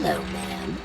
Hello, ma'am.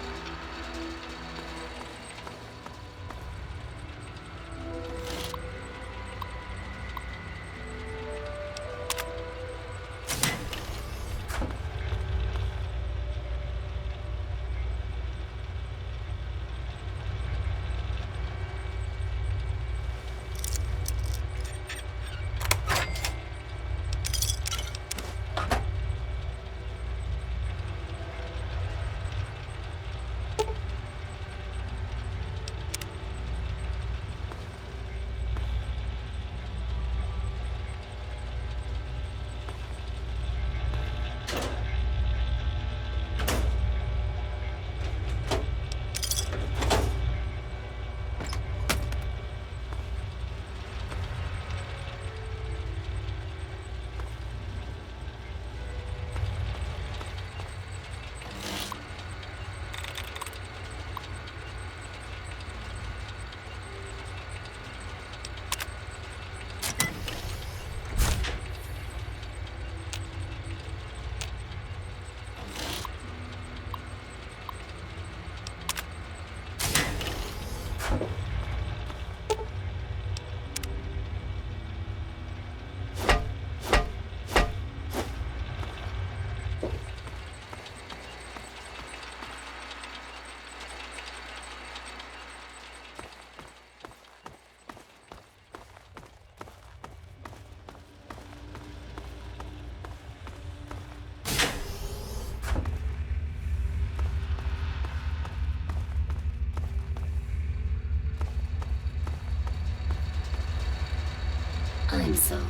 I'm sorry,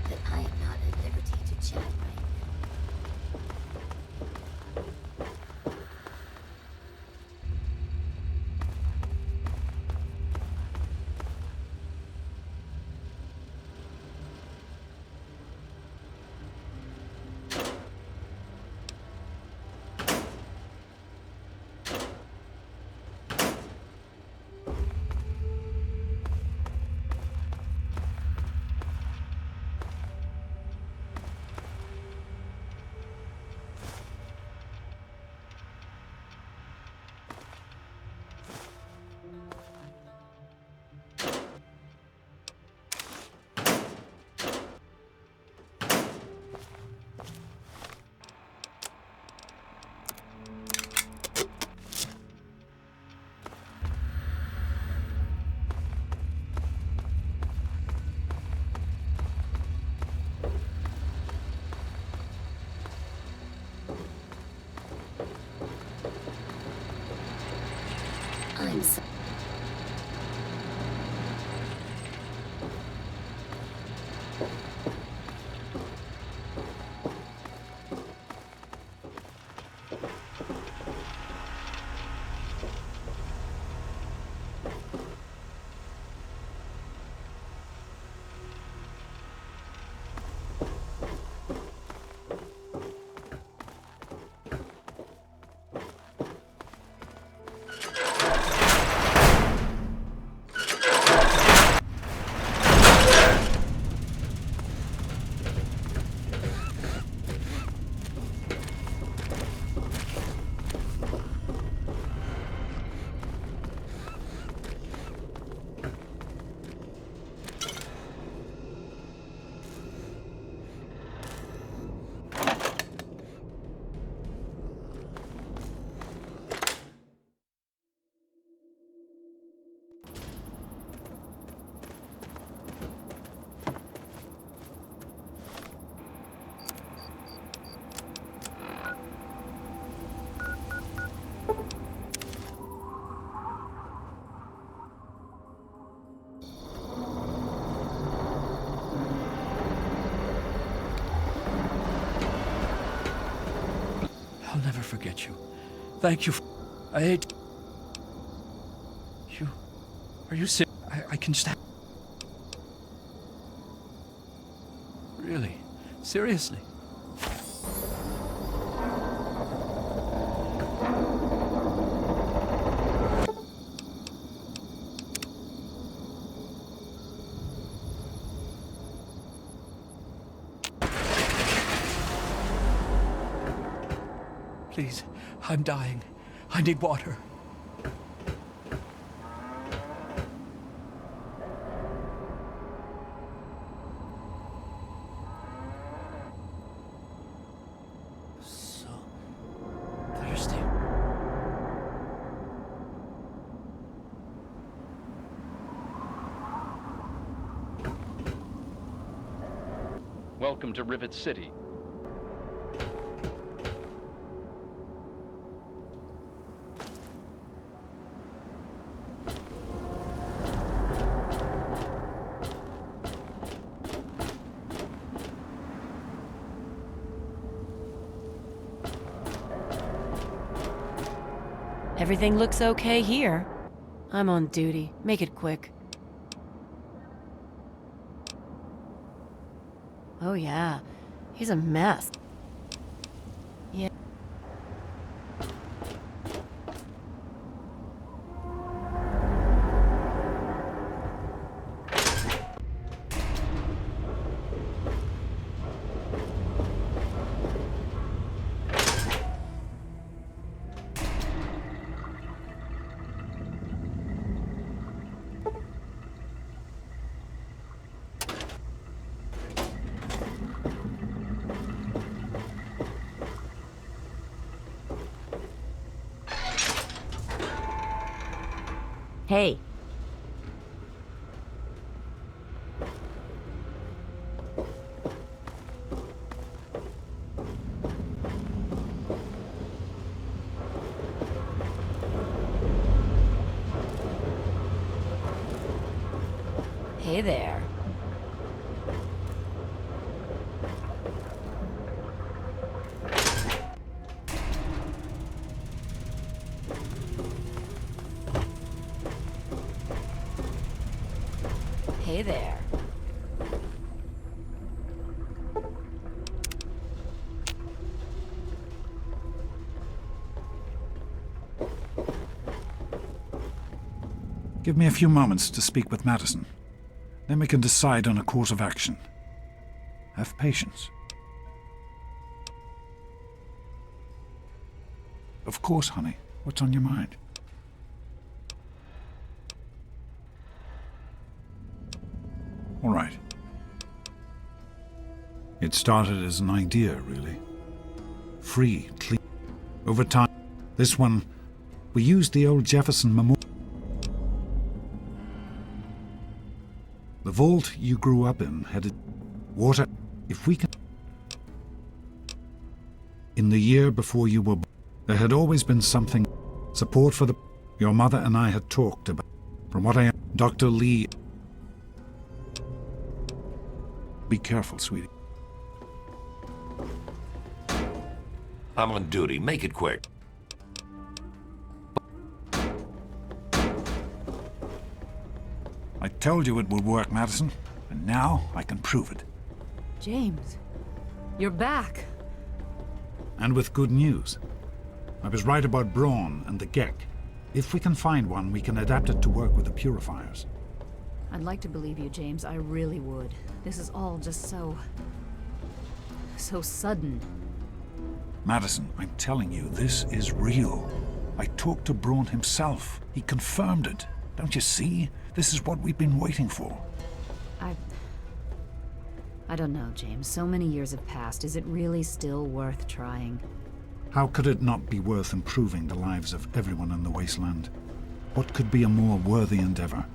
but I am not at liberty to chat right I'm sorry. I'll never forget you. Thank you. I hate you. Are you sick? I can just. Really? Seriously? Please, I'm dying. I need water. So thirsty. Welcome to Rivet City. Everything looks okay here. I'm on duty. Make it quick. Oh yeah, he's a mess. Yeah. Hey. Hey there. Hey there. Give me a few moments to speak with Madison. Then we can decide on a course of action. Have patience. Of course, honey. What's on your mind? All right. It started as an idea, really. Free, clean. Over time, this one, we used the old Jefferson Memorial. The vault you grew up in had water. If we can... In the year before you were born, there had always been something. Support for the... Your mother and I had talked about. From what I... Dr. Lee... Be careful, sweetie. I'm on duty. Make it quick. I told you it would work, Madison. And now I can prove it. James, you're back. And with good news. I was right about Braun and the Gek. If we can find one, we can adapt it to work with the purifiers. I'd like to believe you, James. I really would. This is all just so sudden. Madison, I'm telling you, this is real. I talked to Braun himself. He confirmed it. Don't you see? This is what we've been waiting for. I don't know, James. So many years have passed. Is it really still worth trying? How could it not be worth improving the lives of everyone in the wasteland? What could be a more worthy endeavor?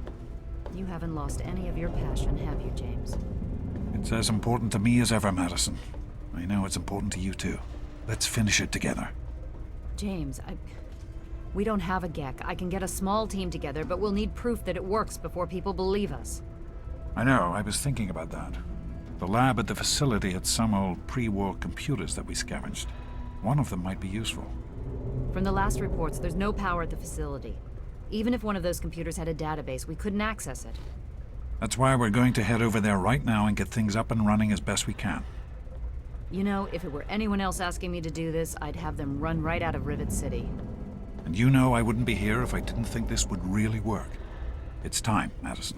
You haven't lost any of your passion, have you, James? It's as important to me as ever, Madison. I know it's important to you too. Let's finish it together. James, we don't have a Gek. I can get a small team together, but we'll need proof that it works before people believe us. I know, I was thinking about that. The lab at the facility had some old pre-war computers that we scavenged. One of them might be useful. From the last reports, there's no power at the facility. Even if one of those computers had a database, we couldn't access it. That's why we're going to head over there right now and get things up and running as best we can. You know, if it were anyone else asking me to do this, I'd have them run right out of Rivet City. And you know I wouldn't be here if I didn't think this would really work. It's time, Madison.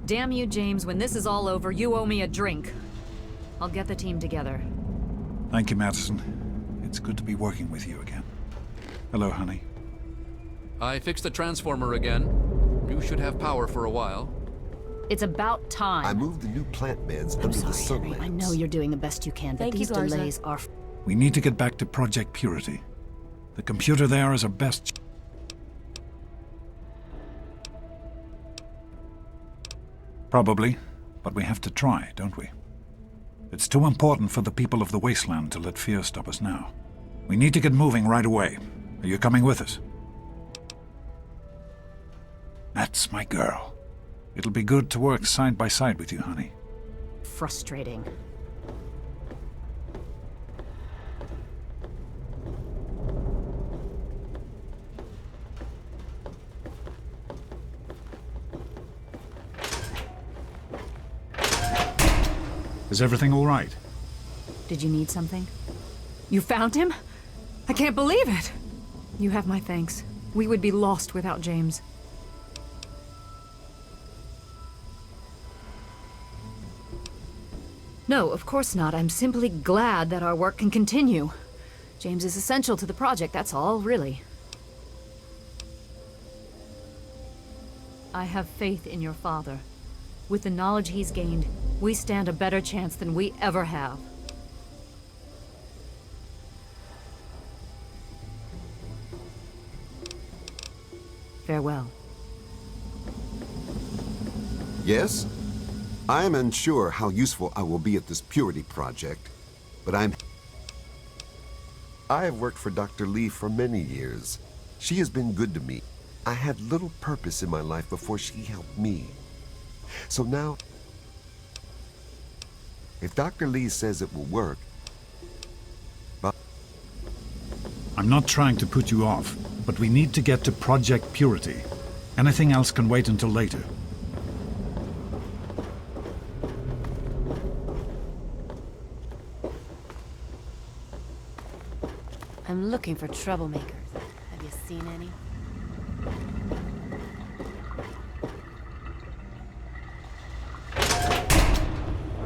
Damn you, James. When this is all over, you owe me a drink. I'll get the team together. Thank you, Madison. It's good to be working with you again. Hello, honey. I fixed the transformer again. You should have power for a while. It's about time. I moved the new plant beds under the sun Henry. lamps. I know you're doing the best you can, but Thank you, these Garza. delays are... We need to get back to Project Purity. The computer there is our best... Probably, but we have to try, don't we? It's too important for the people of the wasteland to let fear stop us now. We need to get moving right away. Are you coming with us? That's my girl. It'll be good to work side by side with you, honey. frustrating. Is everything all right? Did you need something? You found him? I can't believe it! You have my thanks. We would be lost without James. No, of course not. I'm simply glad that our work can continue. James is essential to the project, that's all, really. I have faith in your father. With the knowledge he's gained, we stand a better chance than we ever have. Farewell. Yes? I am unsure how useful I will be at this Purity project, but I have worked for Dr. Lee for many years. She has been good to me. I had little purpose in my life before she helped me. So now, if Dr. Lee says it will work, but I'm not trying to put you off, but we need to get to Project Purity. Anything else can wait until later. I'm looking for troublemakers. Have you seen any?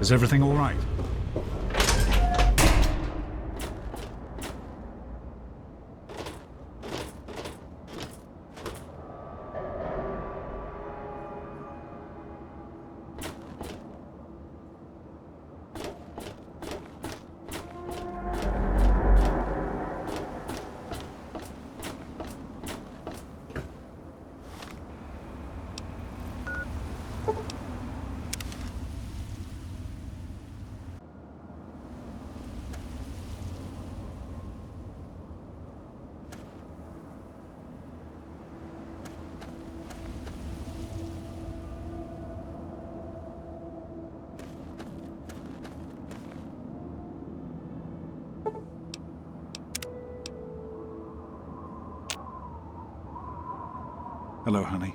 Is everything all right? Hello, honey.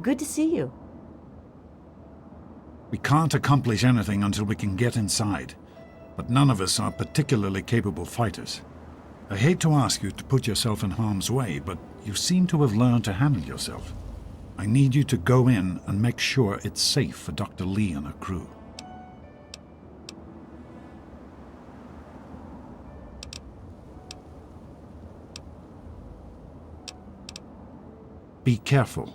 Good to see you. We can't accomplish anything until we can get inside, but none of us are particularly capable fighters. I hate to ask you to put yourself in harm's way, but you seem to have learned to handle yourself. I need you to go in and make sure it's safe for Dr. Lee and her crew. Be careful.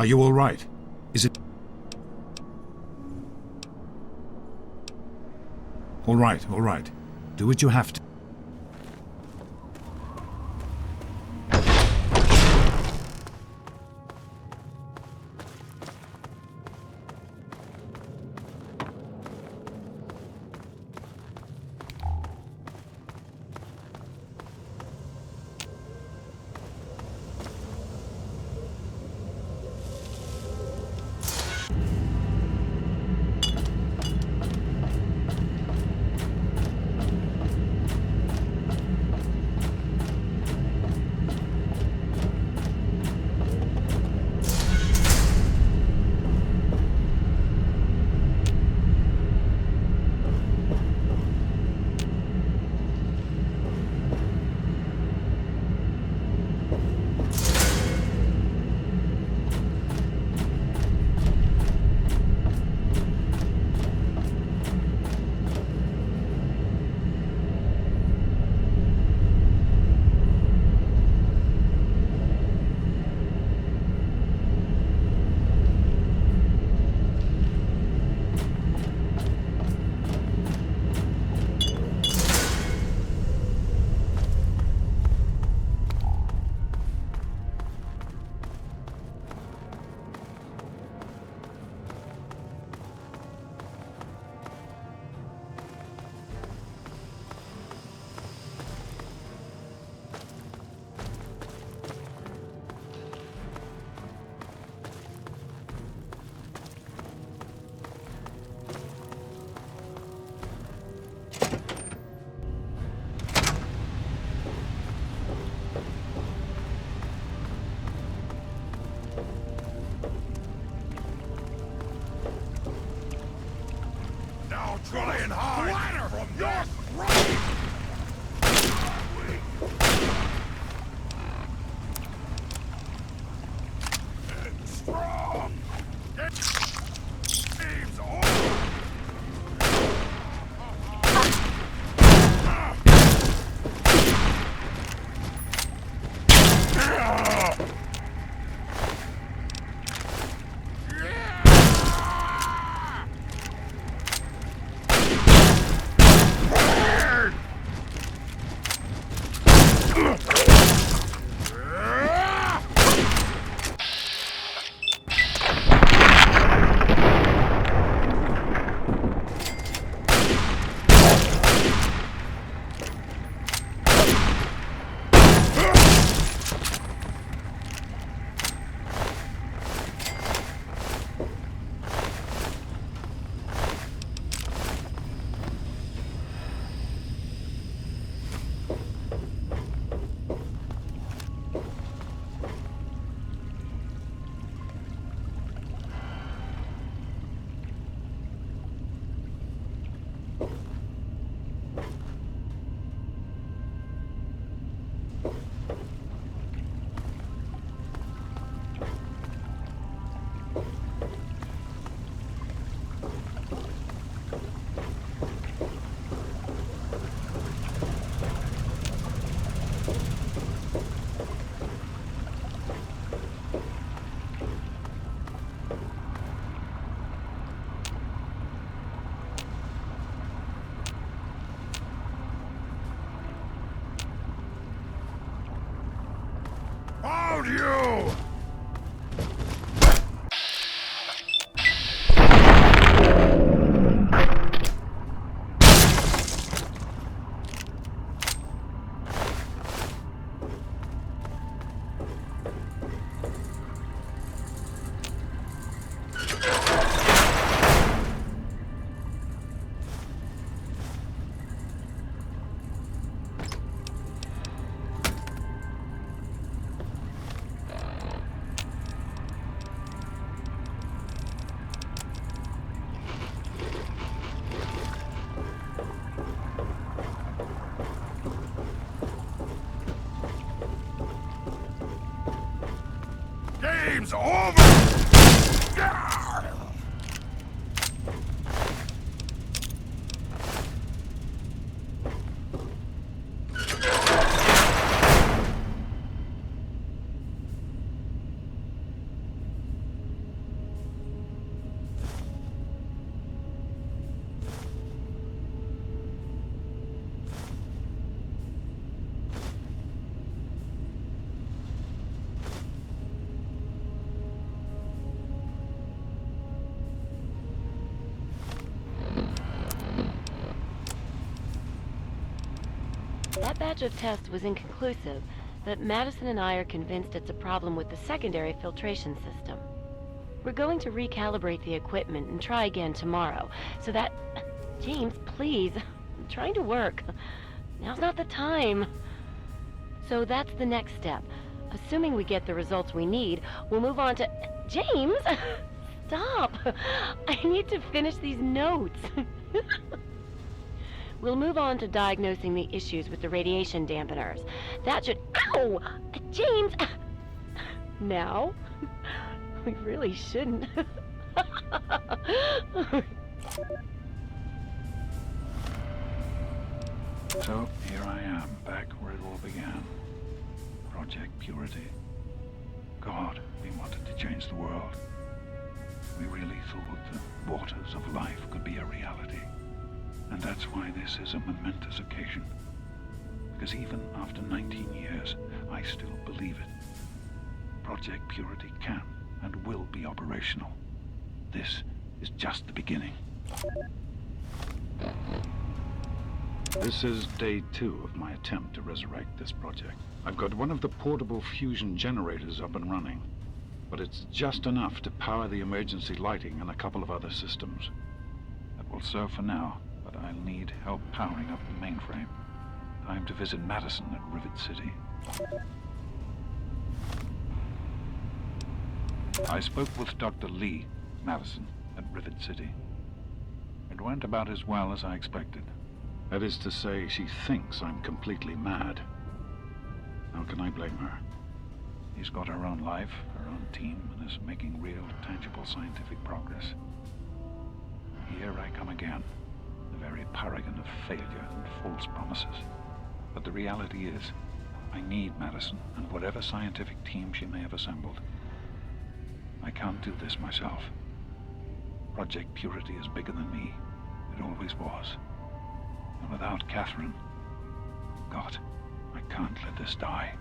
Are you all right? Is it... All right, all right. Do what you have to. you! Game's over! That batch of tests was inconclusive, but Madison and I are convinced it's a problem with the secondary filtration system. We're going to recalibrate the equipment and try again tomorrow, so that... James, please. I'm trying to work. Now's not the time. So that's the next step. Assuming we get the results we need, we'll move on to... James! Stop! I need to finish these notes. We'll move on to diagnosing the issues with the radiation dampeners. That should... Ow! James! Now? We really shouldn't. So, here I am, back where it all began. Project Purity. God, we wanted to change the world. We really thought the waters of life could be a reality. And that's why this is a momentous occasion. Because even after 19 years, I still believe it. Project Purity can and will be operational. This is just the beginning. This is day 2 of my attempt to resurrect this project. I've got one of the portable fusion generators up and running, but it's just enough to power the emergency lighting and a couple of other systems. That will serve for now, but I'll need help powering up the mainframe. Time to visit Madison at Rivet City. I spoke with Dr. Lee, Madison, at Rivet City. It went about as well as I expected. That is to say, she thinks I'm completely mad. How can I blame her? She's got her own life, her own team, and is making real, tangible scientific progress. Here I come again, the very paragon of failure and false promises. But the reality is, I need Madison and whatever scientific team she may have assembled. I can't do this myself. Project Purity is bigger than me. It always was. And without Catherine, God, I can't let this die.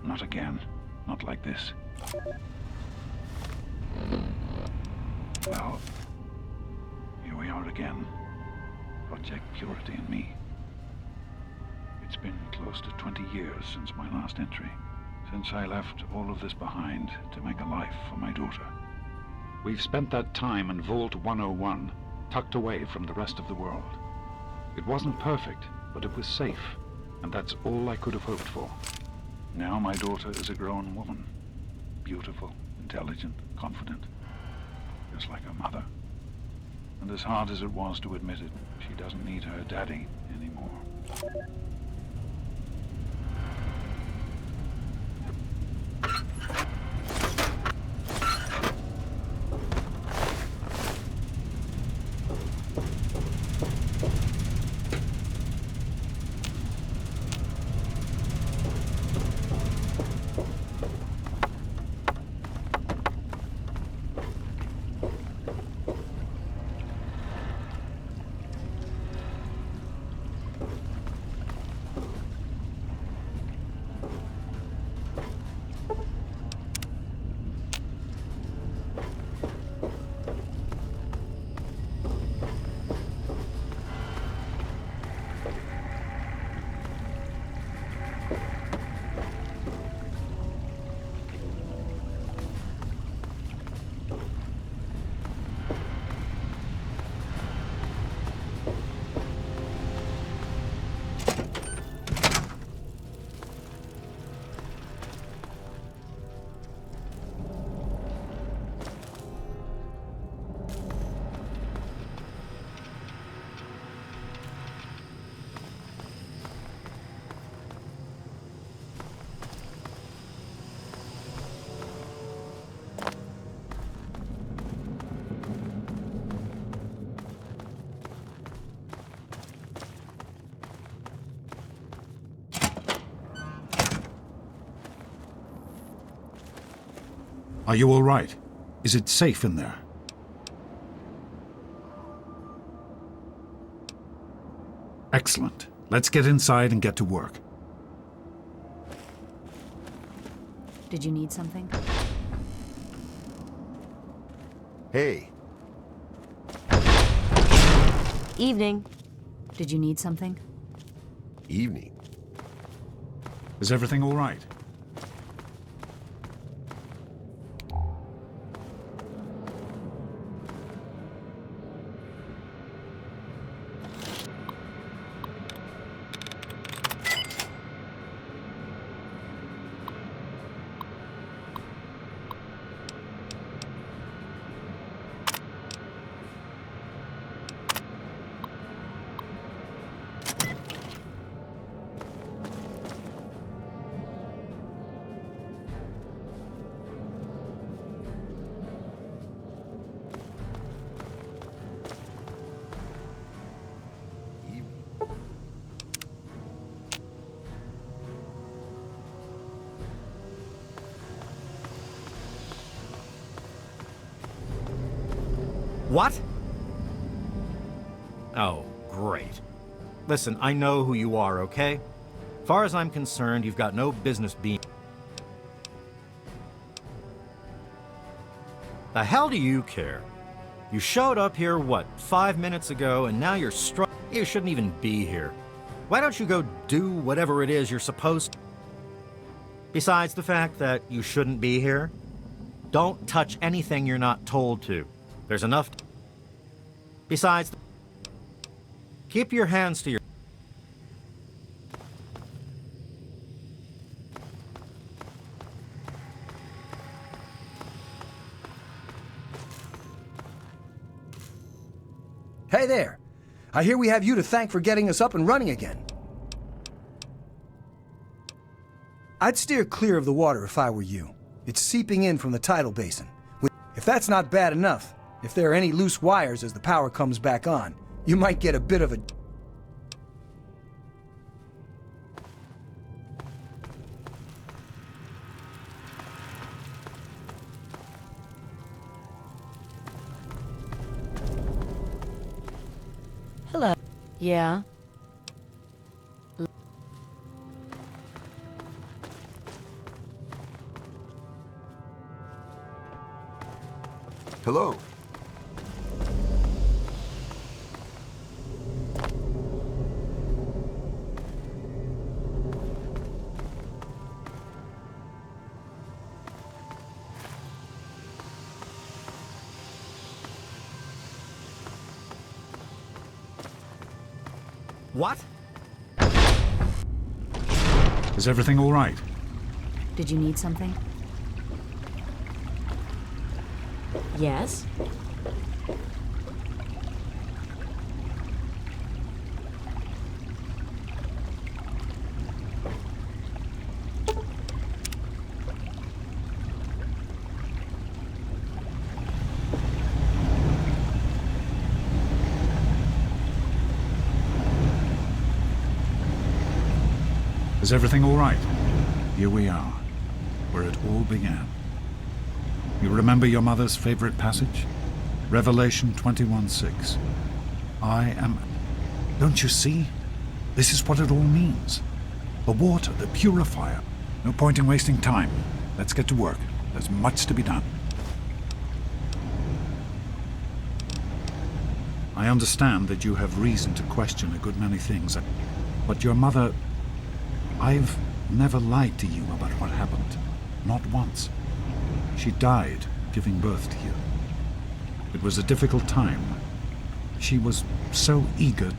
Not again. Not like this. Well, here we are again. Project Purity and me. It's been close to 20 years since my last entry. Since I left all of this behind to make a life for my daughter. We've spent that time in Vault 101, tucked away from the rest of the world. It wasn't perfect, but it was safe, and that's all I could have hoped for. Now my daughter is a grown woman. Beautiful, intelligent, confident. Just like her mother. And as hard as it was to admit it, she doesn't need her daddy anymore. Are you all right? Is it safe in there? Excellent. Let's get inside and get to work. Did you need something? Hey, Evening. Did you need something? evening. Is everything all right? What? Oh, great. Listen, I know who you are, okay? Far as I'm concerned, you've got no business being... The hell do you care? You showed up here, what, 5 minutes ago, and now you're You shouldn't even be here. Why don't you go do whatever it is you're supposed to? Besides the fact that you shouldn't be here, don't touch anything you're not told to. There's enough... Besides... Keep your hands to your... Hey there! I hear we have you to thank for getting us up and running again. I'd steer clear of the water if I were you. It's seeping in from the tidal basin. If that's not bad enough, if there are any loose wires as the power comes back on, you might get a bit of a... Hello. Yeah? Hello. What? Is everything all right? Did you need something? Yes? Is everything all right? Here we are, where it all began. You remember your mother's favorite passage? Revelation 21:6. I am... Don't you see? This is what it all means. The water, the purifier. No point in wasting time. Let's get to work. There's much to be done. I understand that you have reason to question a good many things, but your mother... I've never lied to you about what happened. Not once. She died giving birth to you. It was a difficult time. She was so eager.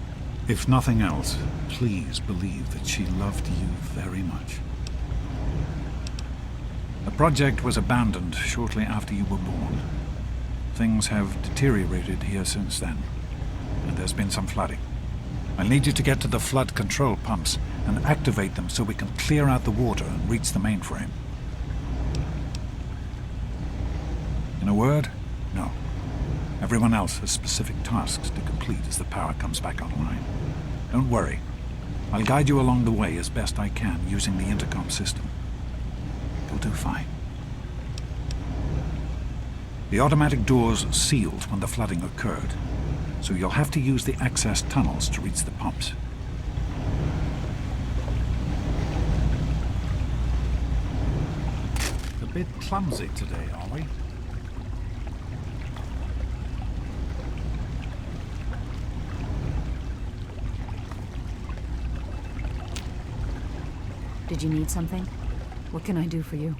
If nothing else, please believe that she loved you very much. The project was abandoned shortly after you were born. Things have deteriorated here since then, and there's been some flooding. I need you to get to the flood control pumps and activate them so we can clear out the water and reach the mainframe. In a word, no. Everyone else has specific tasks to complete as the power comes back online. Don't worry. I'll guide you along the way as best I can using the intercom system. You'll do fine. The automatic doors sealed when the flooding occurred, so you'll have to use the access tunnels to reach the pumps. A bit clumsy today, are we? Did you need something? What can I do for you?